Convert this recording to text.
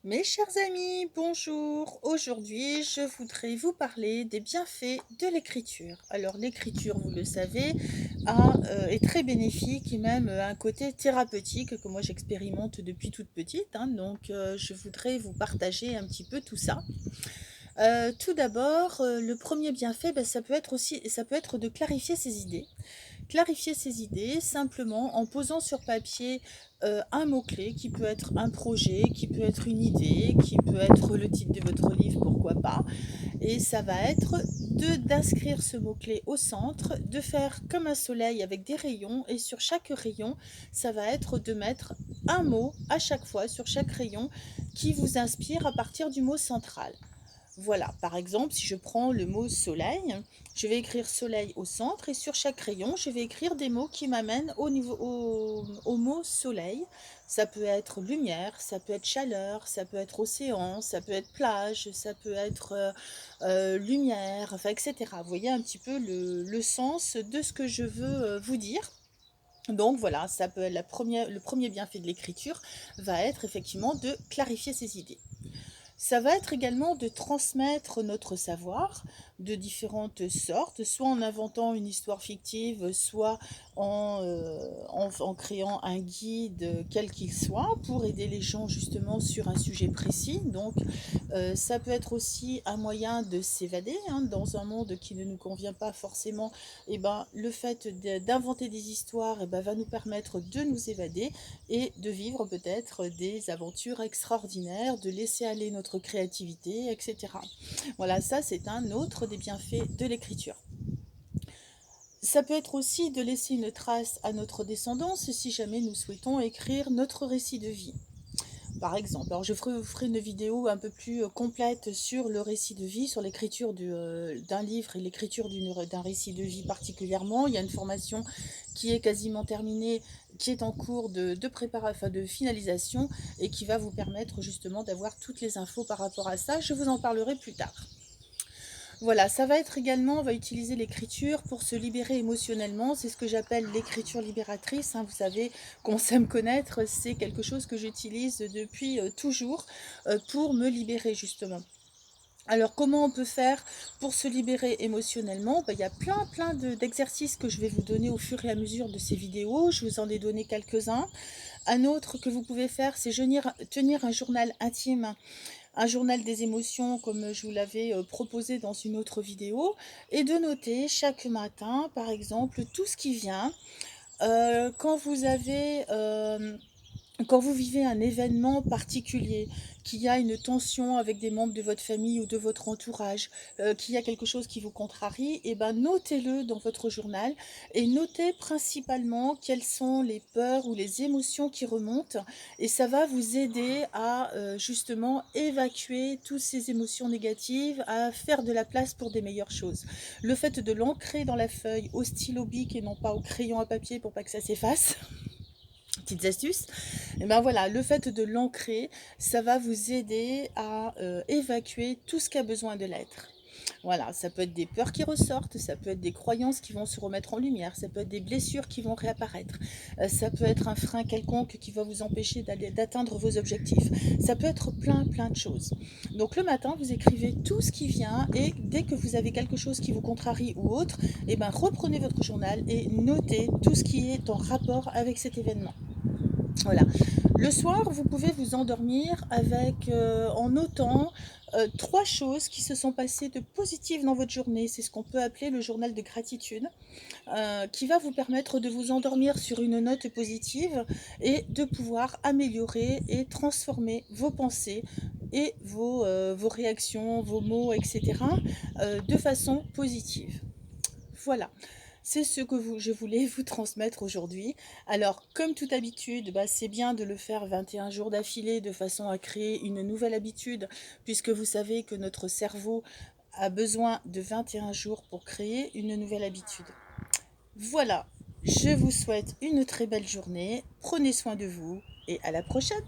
Mes chers amis, bonjour. Aujourd'hui, je voudrais vous parler des bienfaits de l'écriture. Alors, l'écriture, vous le savez, est très bénéfique et même un côté thérapeutique que moi j'expérimente depuis toute petite, hein. Donc, je voudrais vous partager un petit peu tout ça. Tout d'abord, le premier bienfait, ça peut être de clarifier ses idées. Clarifier ses idées simplement en posant sur papier, un mot-clé qui peut être un projet, qui peut être une idée, qui peut être le titre de votre livre, pourquoi pas. Et ça va être d'inscrire ce mot-clé au centre, de faire comme un soleil avec des rayons et sur chaque rayon, ça va être de mettre un mot à chaque fois sur chaque rayon qui vous inspire à partir du mot central. Voilà, par exemple, si je prends le mot soleil, je vais écrire soleil au centre et sur chaque rayon, je vais écrire des mots qui m'amènent au mot soleil. Ça peut être lumière, ça peut être chaleur, ça peut être océan, ça peut être plage, ça peut être lumière, enfin, etc. Vous voyez un petit peu le sens de ce que je veux vous dire. Donc voilà, ça peut être le premier bienfait de l'écriture va être effectivement de clarifier ses idées. Ça va être également de transmettre notre savoir de différentes sortes, soit en inventant une histoire fictive, soit en créant un guide, quel qu'il soit, pour aider les gens justement sur un sujet précis. Donc, ça peut être aussi un moyen de s'évader, hein, dans un monde qui ne nous convient pas forcément. Et ben, le fait d'inventer des histoires, va nous permettre de nous évader et de vivre peut-être des aventures extraordinaires, de laisser aller notre créativité, etc. Voilà, ça c'est un autre des bienfaits de l'écriture. Ça peut être aussi de laisser une trace à notre descendance si jamais nous souhaitons écrire notre récit de vie. Par exemple, alors vous ferai une vidéo un peu plus complète sur le récit de vie, sur l'écriture d'un livre et l'écriture d'un récit de vie particulièrement. Il y a une formation qui est quasiment terminée, qui est en cours enfin de finalisation et qui va vous permettre justement d'avoir toutes les infos par rapport à ça. Je vous en parlerai plus tard. Voilà, ça va être également, on va utiliser l'écriture pour se libérer émotionnellement. C'est ce que j'appelle l'écriture libératrice, hein. Vous savez qu'on sait me connaître, c'est quelque chose que j'utilise depuis toujours pour me libérer justement. Alors, comment on peut faire pour se libérer émotionnellement? Il y a plein d'exercices que je vais vous donner au fur et à mesure de ces vidéos. Je vous en ai donné quelques-uns. Un autre que vous pouvez faire, c'est tenir un journal intime, un journal des émotions comme je vous l'avais proposé dans une autre vidéo, et de noter chaque matin, par exemple, tout ce qui vient. Quand vous avez quand vous vivez un événement particulier, qu'il y a une tension avec des membres de votre famille ou de votre entourage, qu'il y a quelque chose qui vous contrarie, et ben notez-le dans votre journal et notez principalement quelles sont les peurs ou les émotions qui remontent, et ça va vous aider à justement évacuer toutes ces émotions négatives, à faire de la place pour des meilleures choses. Le fait de l'ancrer dans la feuille au stylo bic et non pas au crayon à papier pour pas que ça s'efface, petites astuces, et ben voilà, le fait de l'ancrer, ça va vous aider à évacuer tout ce qui a besoin de l'être. Voilà, ça peut être des peurs qui ressortent, ça peut être des croyances qui vont se remettre en lumière, ça peut être des blessures qui vont réapparaître, ça peut être un frein quelconque qui va vous empêcher d'atteindre vos objectifs. Ça peut être plein de choses. Donc le matin, vous écrivez tout ce qui vient et dès que vous avez quelque chose qui vous contrarie ou autre, et ben reprenez votre journal et notez tout ce qui est en rapport avec cet événement. Voilà. Le soir, vous pouvez vous endormir en notant 3 choses qui se sont passées de positives dans votre journée. C'est ce qu'on peut appeler le journal de gratitude, qui va vous permettre de vous endormir sur une note positive et de pouvoir améliorer et transformer vos pensées et vos réactions, vos mots, etc., de façon positive. Voilà, c'est ce que je voulais vous transmettre aujourd'hui. Alors, comme toute habitude, c'est bien de le faire 21 jours d'affilée de façon à créer une nouvelle habitude, puisque vous savez que notre cerveau a besoin de 21 jours pour créer une nouvelle habitude. Voilà, je vous souhaite une très belle journée, prenez soin de vous et à la prochaine.